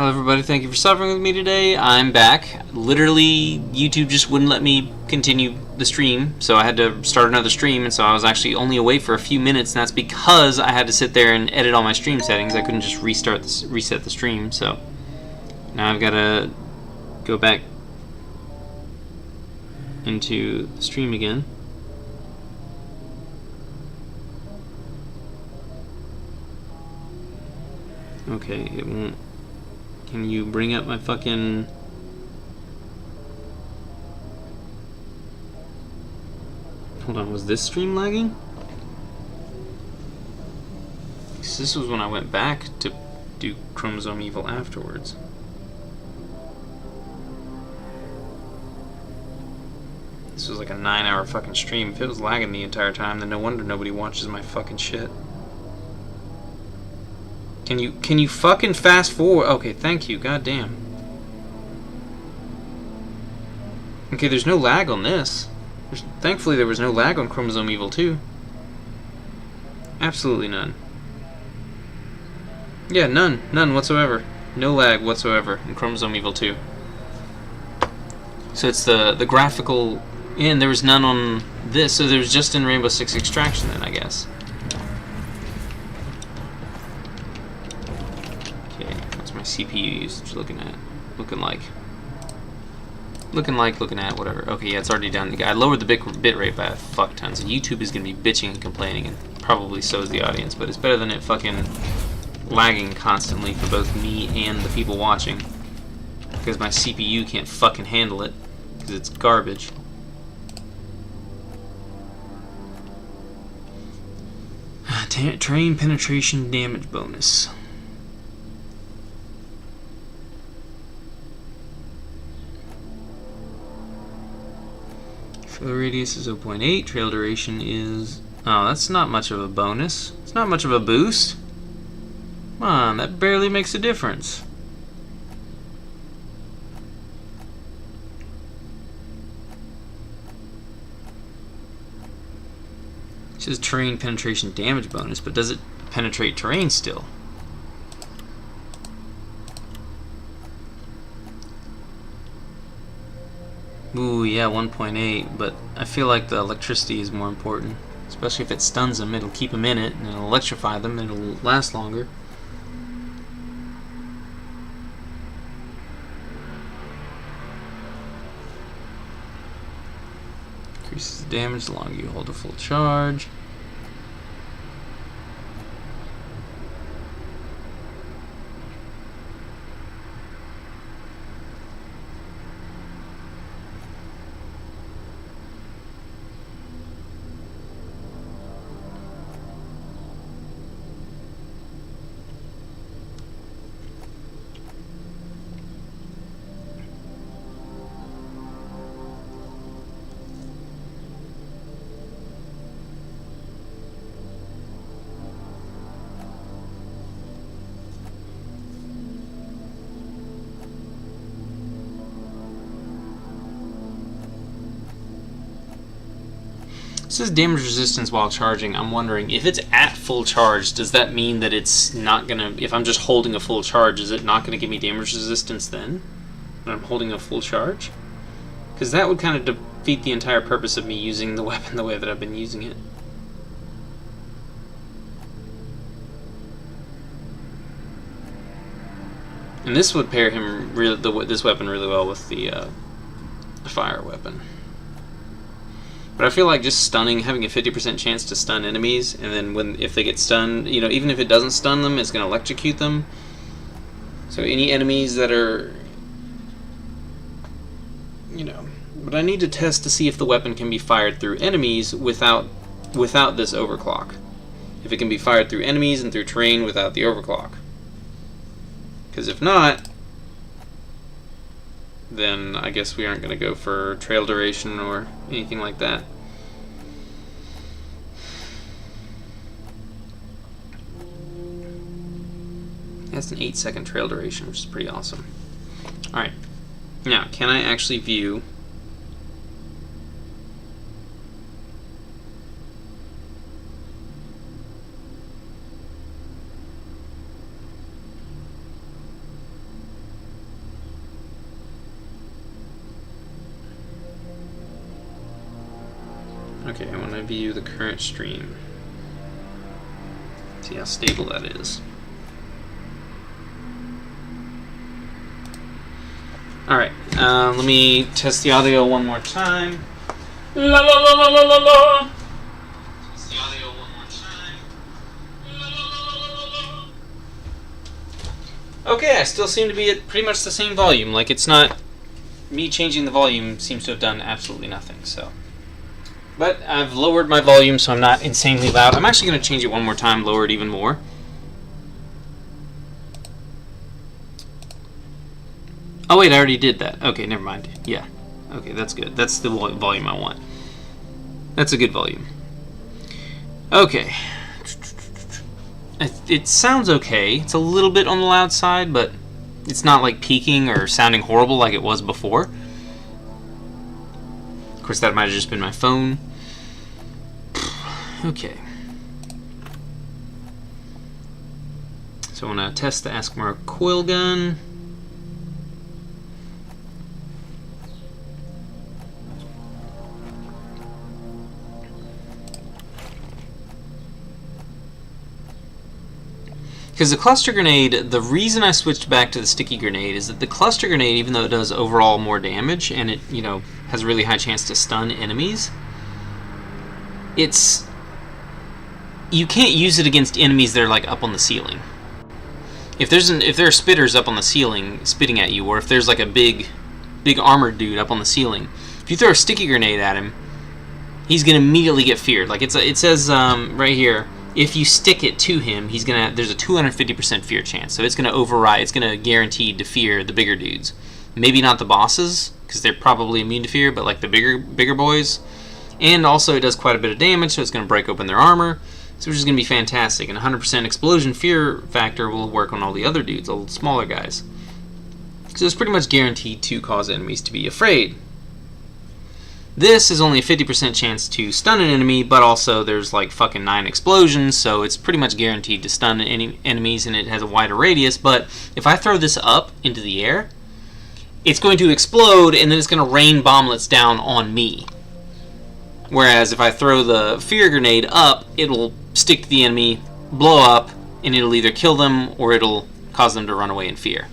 Hello everybody, thank you for suffering with me today. I'm back. Literally, YouTube just wouldn't let me continue the stream, so I had to start another stream, and so I was actually only away for a few minutes, and that's because I had to sit there and edit all my stream settings. I couldn't just reset the stream, so now I've got to go back into the stream again. Okay, it won't. Can you bring up my fucking... Hold on, was this stream lagging? Because this was when I went back to do Chromosome Evil afterwards. This was like a 9-hour fucking stream. If it was lagging the entire time, then no wonder nobody watches my fucking shit. Can you fucking fast forward? Okay, thank you. Goddamn. Okay, there's no lag on this. Thankfully, there was no lag on Chromosome Evil 2. Absolutely none. Yeah, none whatsoever. No lag whatsoever in Chromosome Evil 2. So it's the graphical, and there was none on this. So there was just in Rainbow Six Extraction then, I guess. CPU usage looking at, looking at, whatever. Okay, yeah, it's already down. I lowered the bit rate by a fuck ton, so YouTube is gonna be bitching and complaining, and probably so is the audience. But it's better than it fucking lagging constantly for both me and the people watching, because my CPU can't fucking handle it because it's garbage. Terrain penetration damage bonus. The radius is 0.8, trail duration is... Oh, that's not much of a bonus. It's not much of a boost. Come on, that barely makes a difference. It says terrain penetration damage bonus, but does it penetrate terrain still? Ooh, yeah, 1.8, but I feel like the electricity is more important. Especially if it stuns them, it'll keep them in it, and it'll electrify them, and it'll last longer. Increases damage the longer you hold a full charge. It says damage resistance while charging. I'm wondering, if it's at full charge, does that mean that it's not gonna... If I'm just holding a full charge, is it not gonna give me damage resistance then? When I'm holding a full charge? Because that would kind of defeat the entire purpose of me using the weapon the way that I've been using it. And this would pair him this weapon really well with the fire weapon. But I feel like just stunning, having a 50% chance to stun enemies, and then if they get stunned, you know, even if it doesn't stun them, it's going to electrocute them. So any enemies that are, you know, but I need to test to see if the weapon can be fired through enemies without this overclock. If it can be fired through enemies and through terrain without the overclock. Because if not, then I guess we aren't going to go for trail duration or anything like that. That's an 8-second trail duration, which is pretty awesome. Alright, now can I actually view Okay, I want to view the current stream. See how stable that is. Alright, let me test the audio one more time. La la la la la la la! Test the audio one more time. La la la la la la! Okay, I still seem to be at pretty much the same volume. Like, it's not... Me changing the volume seems to have done absolutely nothing, so... But I've lowered my volume so I'm not insanely loud. I'm actually going to change it one more time, lower it even more. Oh wait, I already did that. Okay, never mind. Yeah. Okay, that's good. That's the volume I want. That's a good volume. Okay. It sounds okay. It's a little bit on the loud side, but it's not like peaking or sounding horrible like it was before. Of course, that might have just been my phone. Okay. So I want to test the Askmar coil gun. Because the cluster grenade, the reason I switched back to the sticky grenade is that the cluster grenade, even though it does overall more damage and it, you know, has a really high chance to stun enemies, you can't use it against enemies that are like up on the ceiling. If there are spitters up on the ceiling spitting at you, or if there's like a big armored dude up on the ceiling, if you throw a sticky grenade at him, he's gonna immediately get feared. Like it says right here. If you stick it to him, there's a 250% fear chance. So it's gonna override. It's gonna guarantee to fear the bigger dudes. Maybe not the bosses, because they're probably immune to fear, but like the bigger boys. And also it does quite a bit of damage, so it's gonna break open their armor, so which is gonna be fantastic. And 100% explosion fear factor will work on all the other dudes, all the smaller guys. So it's pretty much guaranteed to cause enemies to be afraid. This is only a 50% chance to stun an enemy, but also there's like fucking 9 explosions, so it's pretty much guaranteed to stun any enemies, and it has a wider radius. But if I throw this up into the air, it's going to explode, and then it's going to rain bomblets down on me. Whereas if I throw the fear grenade up, it'll stick to the enemy, blow up, and it'll either kill them or it'll cause them to run away in fear.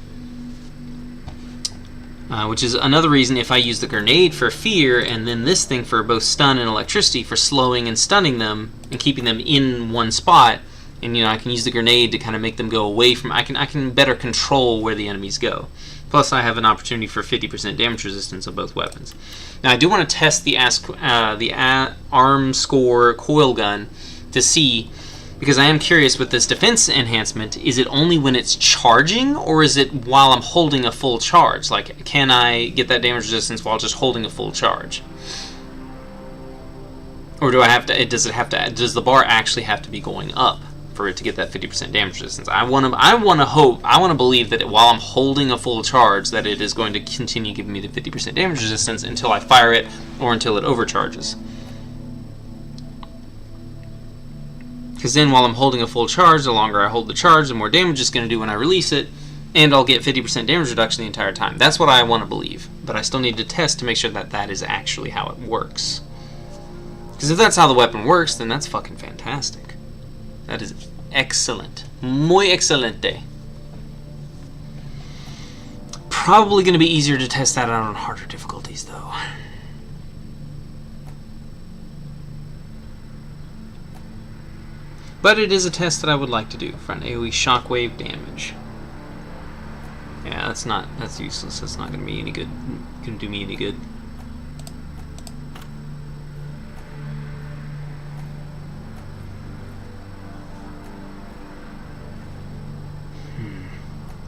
Which is another reason if I use the grenade for fear and then this thing for both stun and electricity for slowing and stunning them and keeping them in one spot, and you know I can use the grenade to kind of make them go away from. I can better control where the enemies go. Plus I have an opportunity for 50% damage resistance of both weapons. Now I do want to test the arm score coil gun to see. Because I am curious with this defense enhancement, is it only when it's charging, or is it while I'm holding a full charge? Like, can I get that damage resistance while just holding a full charge? Or do I have to, does the bar actually have to be going up for it to get that 50% damage resistance? I want to believe that while I'm holding a full charge, that it is going to continue giving me the 50% damage resistance until I fire it, or until it overcharges. Because then while I'm holding a full charge, the longer I hold the charge, the more damage it's going to do when I release it, and I'll get 50% damage reduction the entire time. That's what I want to believe, but I still need to test to make sure that that is actually how it works. Because if that's how the weapon works, then that's fucking fantastic. That is excellent. Muy excelente. Probably going to be easier to test that out on harder difficulties, though. But it is a test that I would like to do for an AoE shockwave damage. Yeah, that's useless. That's not going to be any good. Gonna do me any good.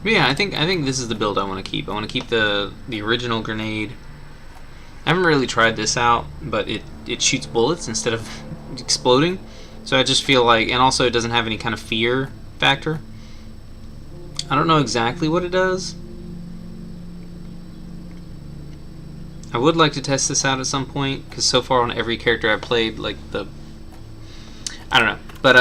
But yeah, I think this is the build I want to keep. I want to keep the original grenade. I haven't really tried this out, but it shoots bullets instead of exploding. So I just feel like, and also it doesn't have any kind of fear factor. I don't know exactly what it does. I would like to test this out at some point, because so far on every character I've played, like I don't know. But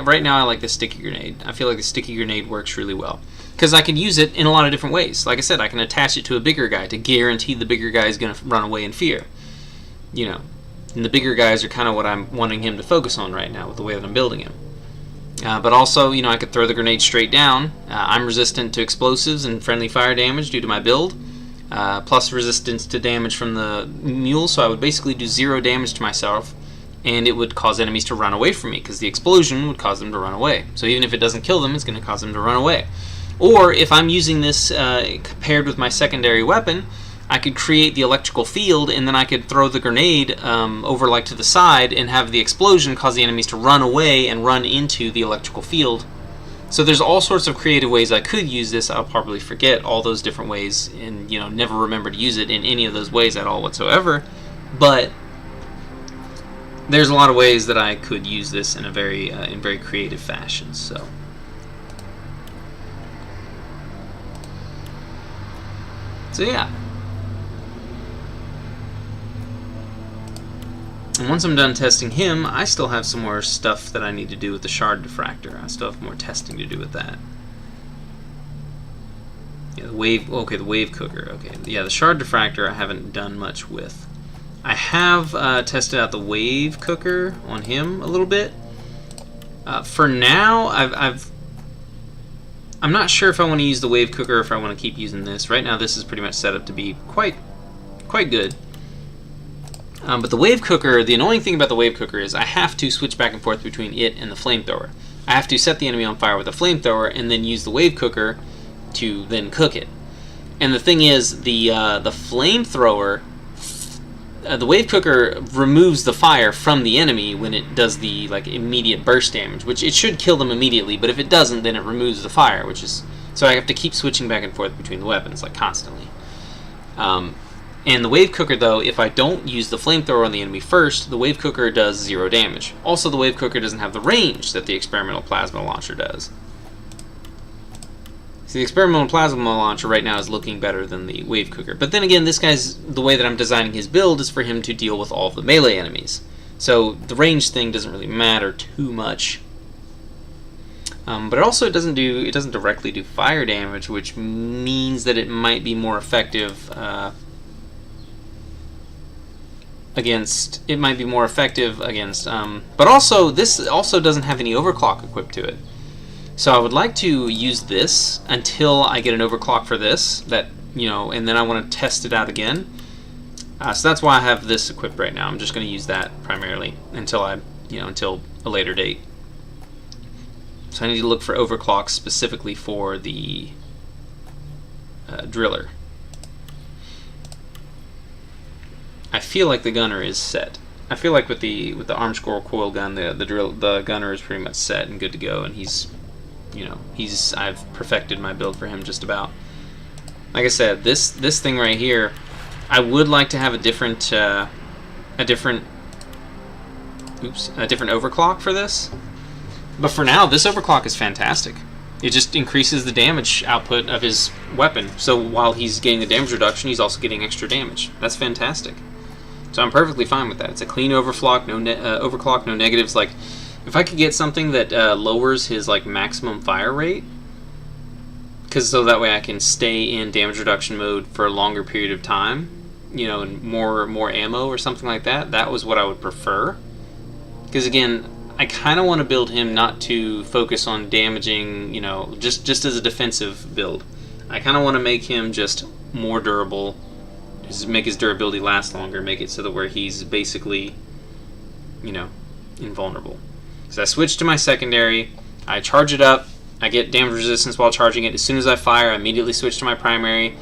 right now I like the sticky grenade. I feel like the sticky grenade works really well. Because I can use it in a lot of different ways. Like I said, I can attach it to a bigger guy to guarantee the bigger guy is going to run away in fear. You know. And the bigger guys are kind of what I'm wanting him to focus on right now with the way that I'm building him. But also, you know, I could throw the grenade straight down. I'm resistant to explosives and friendly fire damage due to my build, plus resistance to damage from the mule, so I would basically do 0 damage to myself, and it would cause enemies to run away from me, because the explosion would cause them to run away. So even if it doesn't kill them, it's going to cause them to run away. Or if I'm using this paired with my secondary weapon, I could create the electrical field, and then I could throw the grenade over like to the side and have the explosion cause the enemies to run away and run into the electrical field. So there's all sorts of creative ways I could use this. I'll probably forget all those different ways and, you know, never remember to use it in any of those ways at all whatsoever. But there's a lot of ways that I could use this in a very creative fashion. So yeah. And once I'm done testing him, I still have some more stuff that I need to do with the shard diffractor. I still have more testing to do with that. Yeah, the wave cooker. Okay, yeah, the shard diffractor I haven't done much with. I have tested out the wave cooker on him a little bit. For now, I'm not sure if I want to use the wave cooker or if I want to keep using this. Right now, this is pretty much set up to be quite good. But the wave cooker, the annoying thing about the wave cooker is I have to switch back and forth between it and the flamethrower. I have to set the enemy on fire with a flamethrower and then use the wave cooker to then cook it. And the thing is, the flamethrower, the wave cooker removes the fire from the enemy when it does the like immediate burst damage, which it should kill them immediately. But if it doesn't, then it removes the fire, which is so I have to keep switching back and forth between the weapons like constantly. And the wave cooker, though, if I don't use the flamethrower on the enemy first, the wave cooker does 0 damage. Also, the wave cooker doesn't have the range that the experimental plasma launcher does. See, the experimental plasma launcher right now is looking better than the wave cooker. But then again, this guy's, the way that I'm designing his build is for him to deal with all of the melee enemies. So the range thing doesn't really matter too much. But it also doesn't directly do fire damage, which means that it might be more effective against, but also this also doesn't have any overclock equipped to it. So I would like to use this until I get an overclock for this, that, you know, and then I want to test it out again. So that's why I have this equipped right now. I'm just going to use that primarily until until a later date. So I need to look for overclocks specifically for the driller. I feel like the gunner is set. I feel like with the arm squirrel coil gun, the gunner is pretty much set and good to go, and I've perfected my build for him just about. Like I said, this thing right here, I would like to have a different overclock for this. But for now, this overclock is fantastic. It just increases the damage output of his weapon. So while he's getting the damage reduction, he's also getting extra damage. That's fantastic. So I'm perfectly fine with that. It's a clean overclock, overclock, no negatives. Like, if I could get something that lowers his like maximum fire rate, because so that way I can stay in damage reduction mode for a longer period of time, you know, and more ammo or something like that. That was what I would prefer. Because again, I kind of want to build him not to focus on damaging, you know, just as a defensive build. I kind of want to make him just more durable, just make his durability last longer, make it so that where he's basically, you know, invulnerable. So I switch to my secondary, I charge it up, I get damage resistance while charging it. As soon as I fire, I immediately switch to my primary,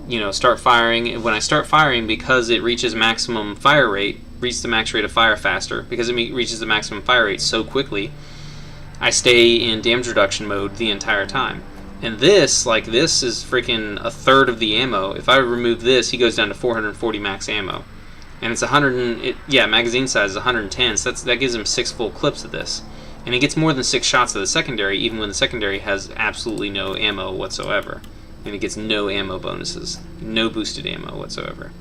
you know, start firing. And when I start firing, because it reaches maximum fire rate, reaches the max rate of fire faster, because it reaches the maximum fire rate so quickly, I stay in damage reduction mode the entire time. And this is freaking a third of the ammo. If I remove this, he goes down to 440 max ammo. And it's magazine size is 110, so that gives him 6 full clips of this. And he gets more than 6 shots of the secondary, even when the secondary has absolutely no ammo whatsoever. And he gets no ammo bonuses, no boosted ammo whatsoever.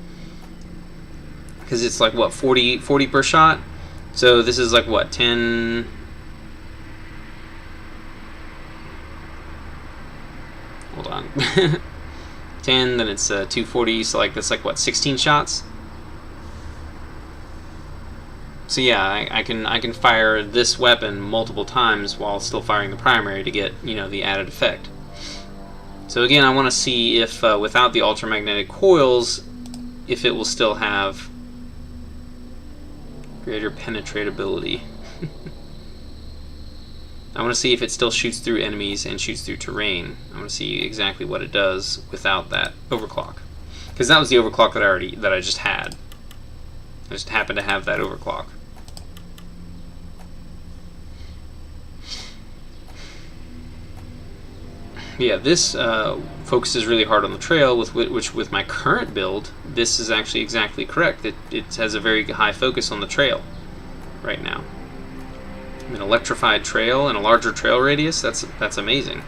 Because it's like, what, 40 per shot? So this is like, what, 10... Hold on. 10, then it's 240, so like that's like, what, 16 shots? So yeah, I can fire this weapon multiple times while still firing the primary to get, you know, the added effect. So again, I want to see if without the ultramagnetic coils, if it will still have greater penetratability. I want to see if it still shoots through enemies and shoots through terrain. I want to see exactly what it does without that overclock, because that was the overclock that I just had. I just happened to have that overclock. Yeah, this focuses really hard on the trail, which with my current build, this is actually exactly correct. It has a very high focus on the trail right now. An electrified trail and a larger trail radius, that's amazing.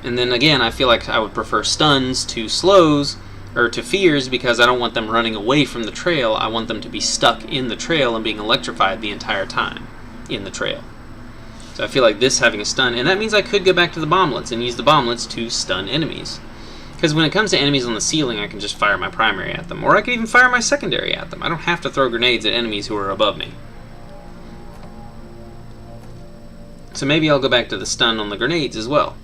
And then again, I feel like I would prefer stuns to slows, or to fears, because I don't want them running away from the trail. I want them to be stuck in the trail and being electrified the entire time in the trail. So I feel like this having a stun, and that means I could go back to the bomblets and use the bomblets to stun enemies. Because when it comes to enemies on the ceiling, I can just fire my primary at them, or I can even fire my secondary at them. I don't have to throw grenades at enemies who are above me. So maybe I'll go back to the stun on the grenades as well.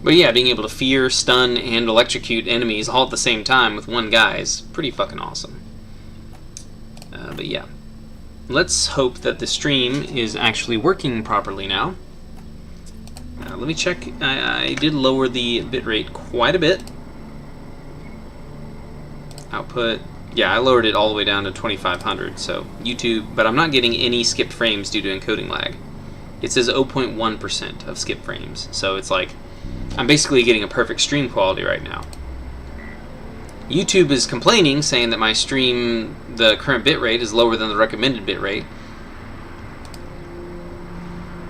But yeah, being able to fear, stun, and electrocute enemies all at the same time with one guy is pretty fucking awesome. But yeah, let's hope that the stream is actually working properly now. Let me check. I did lower the bitrate quite a bit. Output, yeah, I lowered it all the way down to 2500, so YouTube, but I'm not getting any skipped frames due to encoding lag. It says 0.1% of skip frames, so it's like I'm basically getting a perfect stream quality right now. YouTube is complaining, saying that my stream, the current bitrate is lower than the recommended bitrate.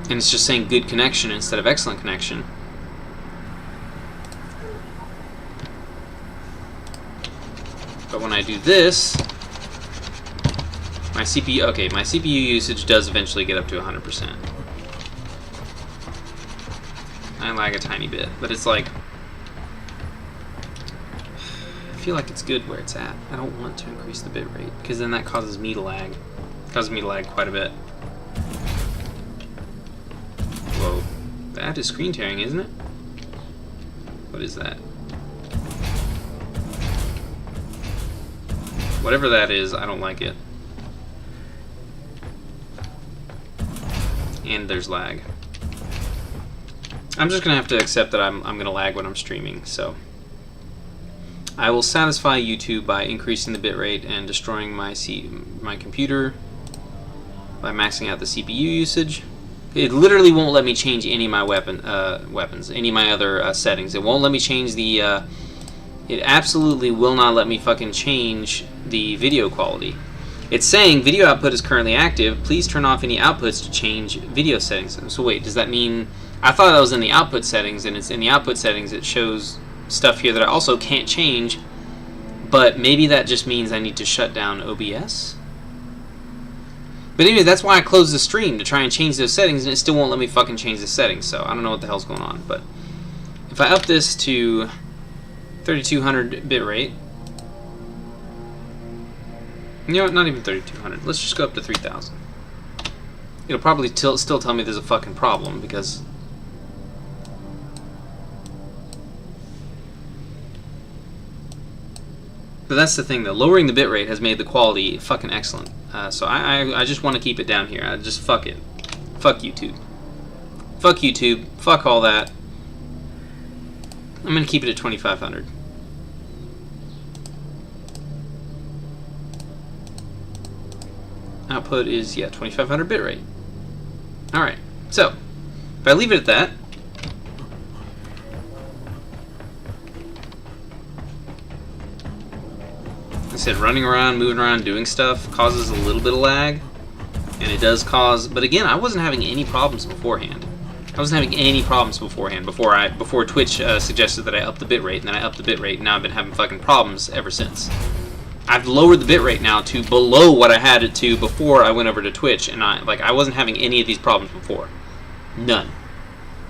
And it's just saying good connection instead of excellent connection. But when I do this, my CPU usage does eventually get up to 100%. I lag a tiny bit, but it's like, I feel like it's good where it's at. I don't want to increase the bitrate, because then that causes me to lag. It causes me to lag quite a bit. Whoa. That is screen tearing, isn't it? What is that? Whatever that is, I don't like it. And there's lag. I'm just gonna have to accept that I'm gonna lag when I'm streaming, so I will satisfy YouTube by increasing the bitrate and destroying my computer by maxing out the CPU usage. It literally won't let me change any of my weapons, any of my other settings. It won't let me change the. It absolutely will not let me fucking change the video quality. It's saying video output is currently active. Please turn off any outputs to change video settings. So wait, does that mean? I thought that was in the output settings, and it's in the output settings. It shows stuff here that I also can't change, but maybe that just means I need to shut down OBS. But anyway, that's why I closed the stream, to try and change those settings, and it still won't let me fucking change the settings, so I don't know what the hell's going on. But if I up this to 3200 bitrate, you know what, not even 3200, let's just go up to 3000. It'll probably still tell me there's a fucking problem, because but that's the thing, though. Lowering the bitrate has made the quality fucking excellent. So I just want to keep it down here. I just fuck it. Fuck YouTube. Fuck YouTube. Fuck all that. I'm going to keep it at 2500. Output is, yeah, 2500 bitrate. Alright, so if I leave it at that, I said running around, moving around, doing stuff causes a little bit of lag, and it does cause, but again, I wasn't having any problems beforehand. I wasn't having any problems beforehand, before Twitch suggested that I up the bitrate, and then I upped the bitrate, and now I've been having fucking problems ever since. I've lowered the bitrate now to below what I had it to before I went over to Twitch, and I wasn't having any of these problems before. None.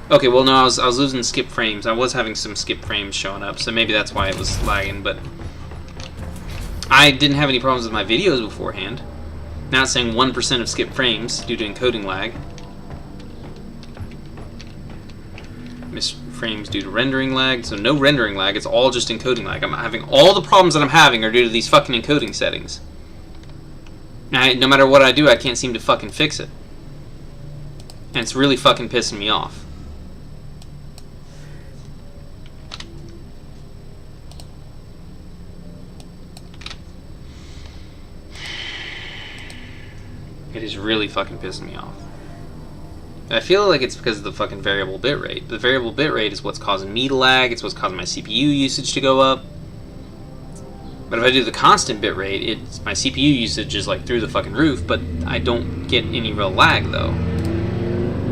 Okay, well, no, I was losing skip frames. I was having some skip frames showing up, so maybe that's why it was lagging, but I didn't have any problems with my videos beforehand. Now it's saying 1% of skip frames due to encoding lag. Missed frames due to rendering lag, so no rendering lag, it's all just encoding lag. I'm having all the problems that I'm having are due to these fucking encoding settings. No matter what I do, I can't seem to fucking fix it. And it's really fucking pissing me off. It is really fucking pissing me off. I feel like it's because of the fucking variable bitrate. The variable bitrate is what's causing me to lag, it's what's causing my CPU usage to go up. But if I do the constant bitrate, it's my CPU usage is like through the fucking roof, but I don't get any real lag though.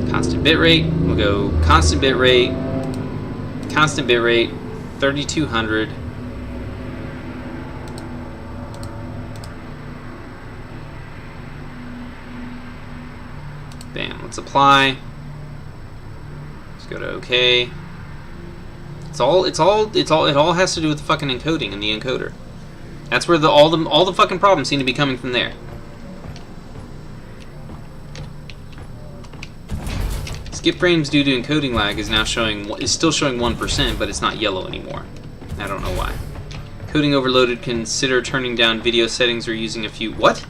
Constant bitrate, we'll go constant bitrate, 3200. Bam, let's apply. Let's go to OK. It all has to do with the fucking encoding and the encoder. That's where all the fucking problems seem to be coming from there. Skip frames due to encoding lag is still showing 1%, but it's not yellow anymore. I don't know why. Coding overloaded. Consider turning down video settings or using a few. What?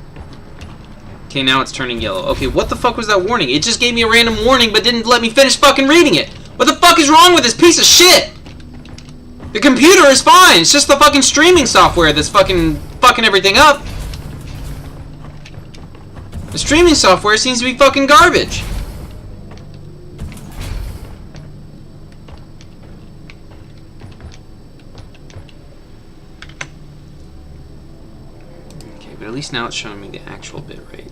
Okay, now it's turning yellow. Okay, what the fuck was that warning? It just gave me a random warning, but didn't let me finish fucking reading it. What the fuck is wrong with this piece of shit? The computer is fine. It's just the fucking streaming software that's fucking everything up. The streaming software seems to be fucking garbage. Okay, but at least now it's showing me the actual bitrate.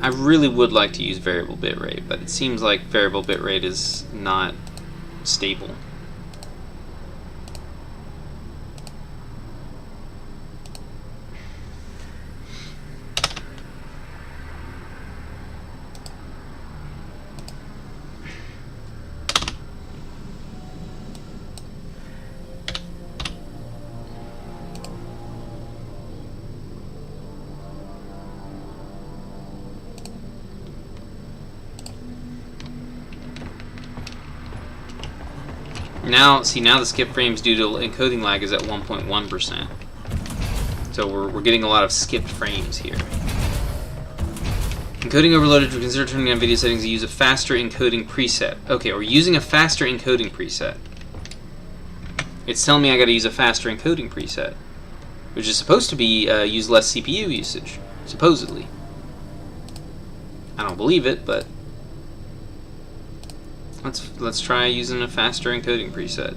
I really would like to use variable bitrate, but it seems like variable bitrate is not stable. Now, see, now the skip frames due to encoding lag is at 1.1%. So we're getting a lot of skipped frames here. Encoding overloaded. To consider turning on video settings to use a faster encoding preset. Okay, we're using a faster encoding preset. It's telling me I gotta use a faster encoding preset, which is supposed to be use less CPU usage, supposedly. I don't believe it, but let's try using a faster encoding preset.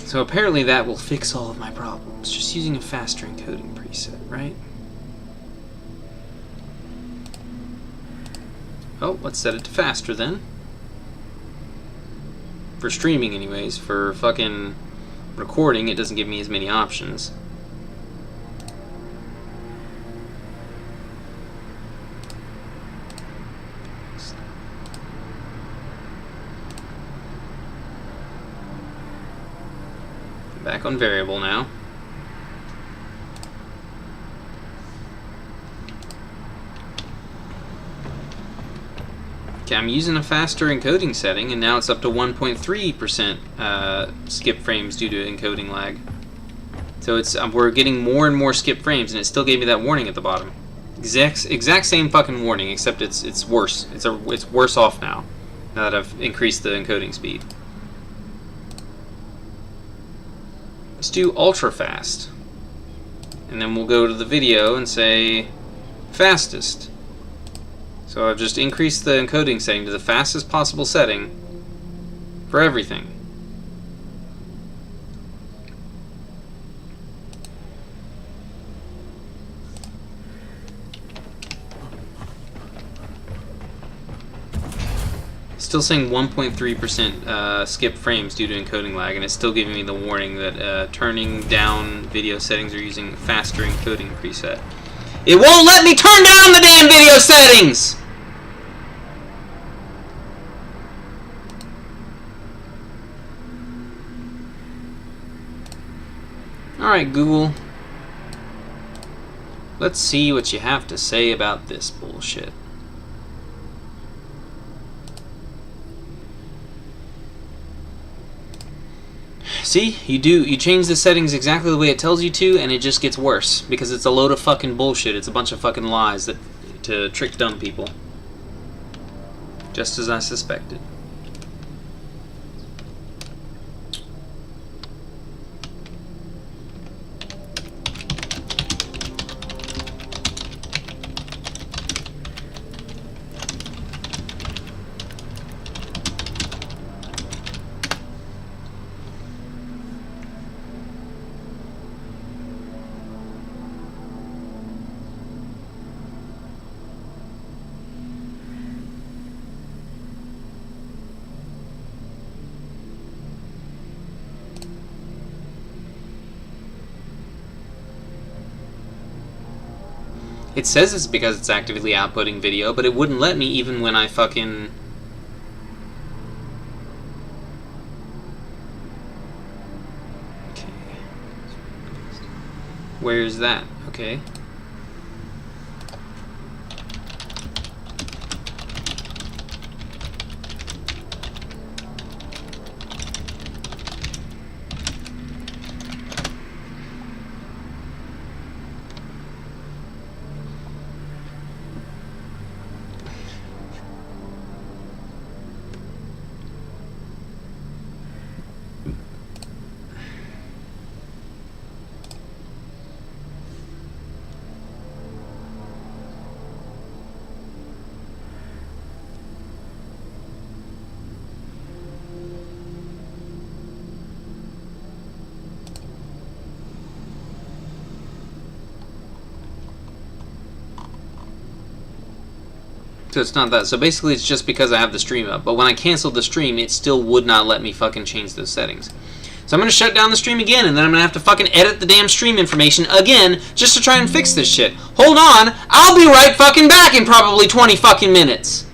So apparently that will fix all of my problems, just using a faster encoding preset, right? Oh, let's set it to faster then. For streaming anyways. For fucking recording, it doesn't give me as many options. Back on variable now. Okay, I'm using a faster encoding setting, and now it's up to 1.3% skip frames due to encoding lag. So it's we're getting more and more skip frames, and it still gave me that warning at the bottom. Exact same fucking warning, except it's worse. It's worse off now that I've increased the encoding speed. Let's do ultra fast, and then we'll go to the video and say fastest. So I've just increased the encoding setting to the fastest possible setting for everything. still saying 1.3% skip frames due to encoding lag, and it's still giving me the warning that turning down video settings or using faster encoding preset. It won't let me turn down the damn video settings! Alright, Google. Let's see what you have to say about this bullshit. See, you change the settings exactly the way it tells you to, and it just gets worse because it's a load of fucking bullshit. It's a bunch of fucking lies that to trick dumb people. Just as I suspected. It says it's because it's actively outputting video, but it wouldn't let me even when I fucking... Okay. Where's that? Okay. So it's not that. So basically it's just because I have the stream up. But when I canceled the stream, it still would not let me fucking change those settings. So I'm going to shut down the stream again, and then I'm going to have to fucking edit the damn stream information again just to try and fix this shit. Hold on, I'll be right fucking back in probably 20 fucking minutes.